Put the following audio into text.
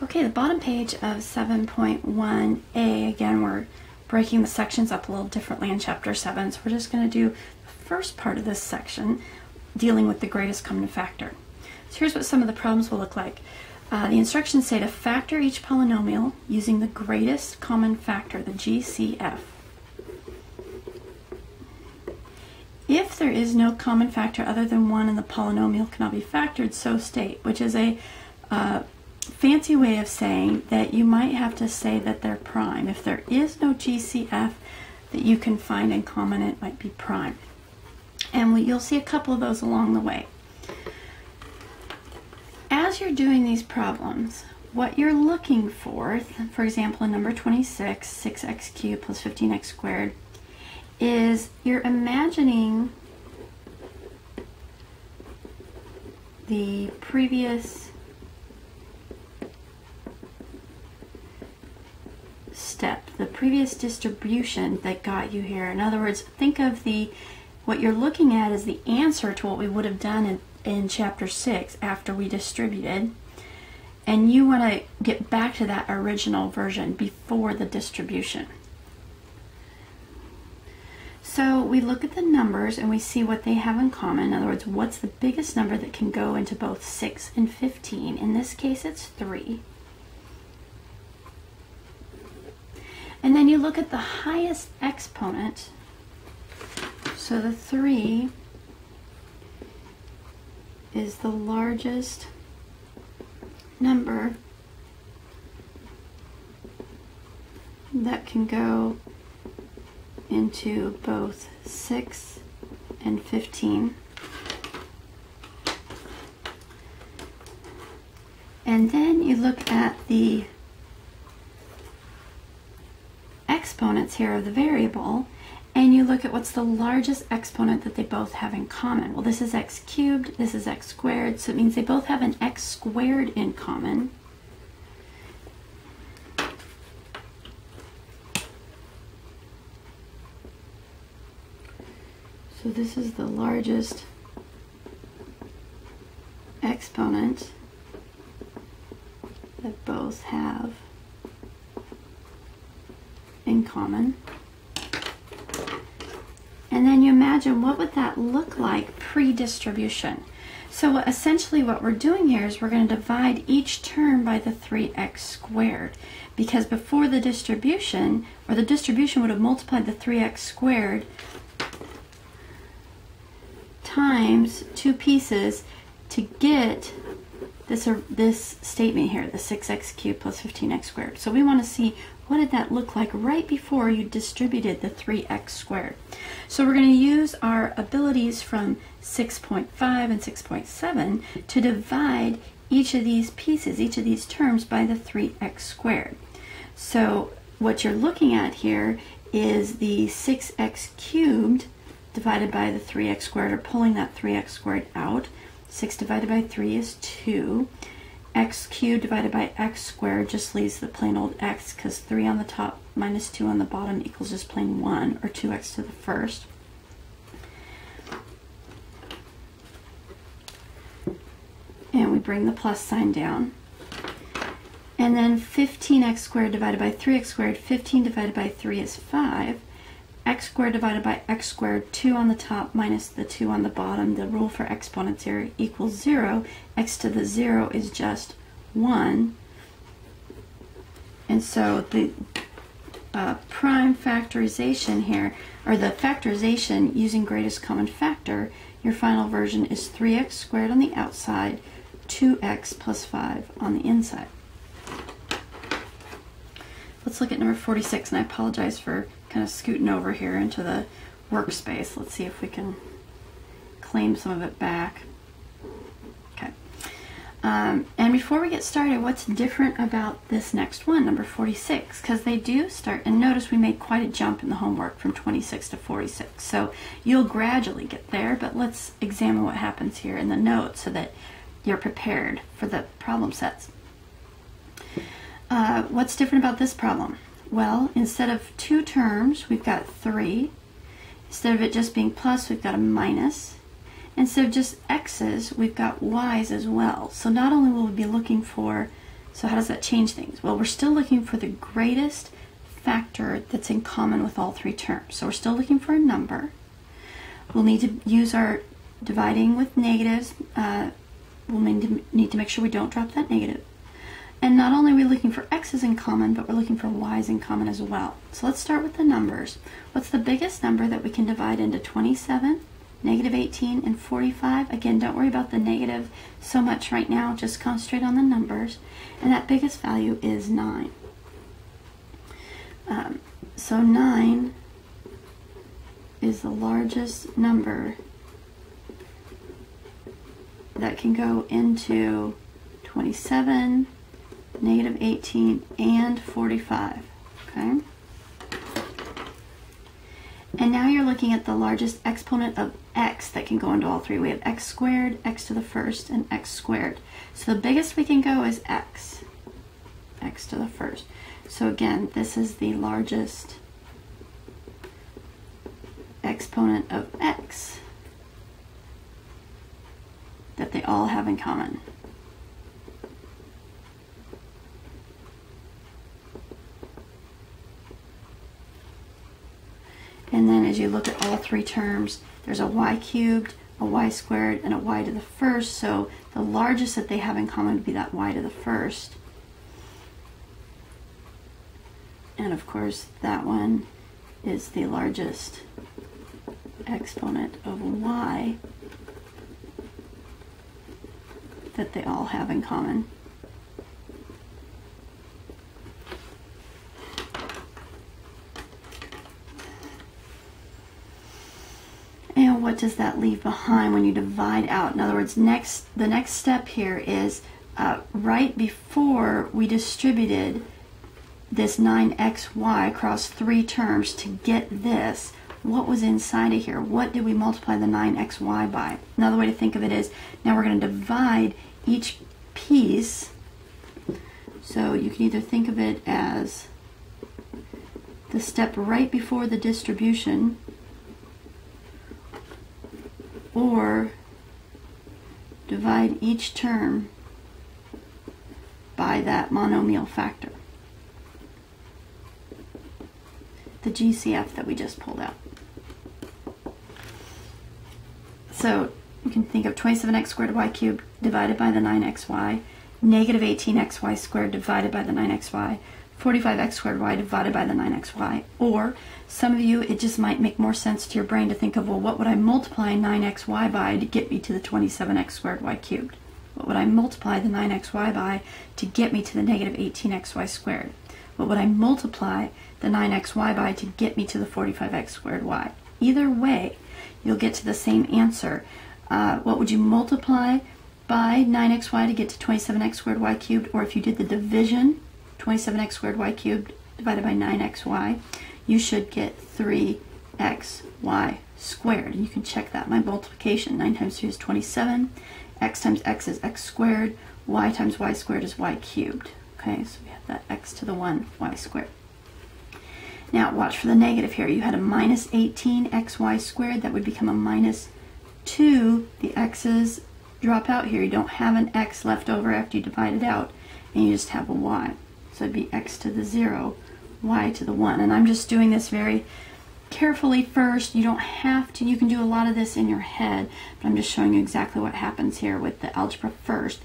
Okay, the bottom page of 7.1a, again, we're breaking the sections up a little differently in Chapter 7, so we're just going to do the first part of this section, dealing with the greatest common factor. So here's what some of the problems will look like. The instructions say to factor each polynomial using the greatest common factor, the GCF. If there is no common factor other than 1 and the polynomial cannot be factored, so state, which is a fancy way of saying that you might have to say that they're prime. If there is no GCF that you can find in common, it might be prime. And you'll see a couple of those along the way. As you're doing these problems, what you're looking for example, in number 26, 6x cubed plus 15x squared, is you're imagining the previous step, the previous distribution that got you here. In other words, think of what you're looking at as the answer to what we would have done in Chapter 6 after we distributed, and you want to get back to that original version before the distribution. So we look at the numbers and we see what they have in common. In other words, what's the biggest number that can go into both 6 and 15? In this case, it's 3. And then you look at the highest exponent. So the 3 is the largest number that can go into both 6 and 15. And then you look at the exponents here of the variable, and you look at what's the largest exponent that they both have in common. Well, this is x cubed, this is x squared, so it means they both have an x squared in common. So this is the largest exponent that both have in common. And then you imagine, what would that look like pre-distribution? So essentially what we're doing here is we're going to divide each term by the 3x squared, because before the distribution, or the distribution would have multiplied the 3x squared times 2 pieces to get this statement here, the 6x cubed plus 15x squared. So we want to see, what did that look like right before you distributed the 3x squared? So we're going to use our abilities from 6.5 and 6.7 to divide each of these pieces, each of these terms, by the 3x squared. So what you're looking at here is the 6x cubed divided by the 3x squared, or pulling that 3x squared out. 6 divided by 3 is 2. X cubed divided by x squared just leaves the plain old x, because 3 on the top minus 2 on the bottom equals just plain 1, or 2x to the first. And we bring the plus sign down. And then 15x squared divided by 3x squared, 15 divided by 3 is 5. X squared divided by x squared, 2 on the top minus the 2 on the bottom. The rule for exponents here equals 0. X to the 0 is just 1. And so the prime factorization here, or the factorization using greatest common factor, your final version is 3x squared on the outside, 2x plus 5 on the inside. Let's look at number 46, and I apologize for kind of scooting over here into the workspace. Let's see if we can claim some of it back. Okay. And before we get started, what's different about this next one, number 46? Because they do start, and notice we made quite a jump in the homework from 26 to 46. So you'll gradually get there, but let's examine what happens here in the notes so that you're prepared for the problem sets. What's different about this problem? Well, instead of 2 terms, we've got 3. Instead of it just being plus, we've got a minus. Instead of just x's, we've got y's as well. So not only will we be looking for So how does that change things? Well, we're still looking for the greatest factor that's in common with all three terms. So we're still looking for a number. We'll need to use our dividing with negatives. We'll need to make sure we don't drop that negative. And not only are we looking for x's in common, but we're looking for y's in common as well. So let's start with the numbers. What's the biggest number that we can divide into 27, negative 18, and 45? Again, don't worry about the negative so much right now. Just concentrate on the numbers. And that biggest value is 9. So 9 is the largest number that can go into 27, negative 18, and 45, okay? And now you're looking at the largest exponent of x that can go into all three. We have x squared, x to the first, and x squared. So the biggest we can go is x to the first. So again, this is the largest exponent of x that they all have in common. And then as you look at all three terms, there's a y cubed, a y squared, and a y to the first. So the largest that they have in common would be that y to the first. And of course, that one is the largest exponent of y that they all have in common. And what does that leave behind when you divide out? In other words, the next step here is right before we distributed this 9xy across three terms to get this, what was inside of here? What did we multiply the 9xy by? Another way to think of it is, now we're going to divide each piece. So you can either think of it as the step right before the distribution, or divide each term by that monomial factor, the GCF that we just pulled out. So you can think of 27x squared y cubed divided by the 9xy, negative 18xy squared divided by the 9xy, 45x squared y divided by the 9xy. Or some of you, it just might make more sense to your brain to think of, well, what would I multiply 9xy by to get me to the 27x squared y cubed? What would I multiply the 9xy by to get me to the negative 18xy squared? What would I multiply the 9xy by to get me to the 45x squared y? Either way, you'll get to the same answer. What would you multiply by 9xy to get to 27x squared y cubed? Or if you did the division, 27x squared y cubed divided by 9xy, you should get 3xy squared. And you can check that. My multiplication, 9 times 3 is 27. X times x is x squared. Y times y squared is y cubed. Okay, so we have that x to the 1, y squared. Now watch for the negative here. You had a minus 18xy squared. That would become a minus 2. The x's drop out here. You don't have an x left over after you divide it out, and you just have a y. So it'd be x to the 0, y to the 1. And I'm just doing this very carefully first. You don't have to. You can do a lot of this in your head, but I'm just showing you exactly what happens here with the algebra first.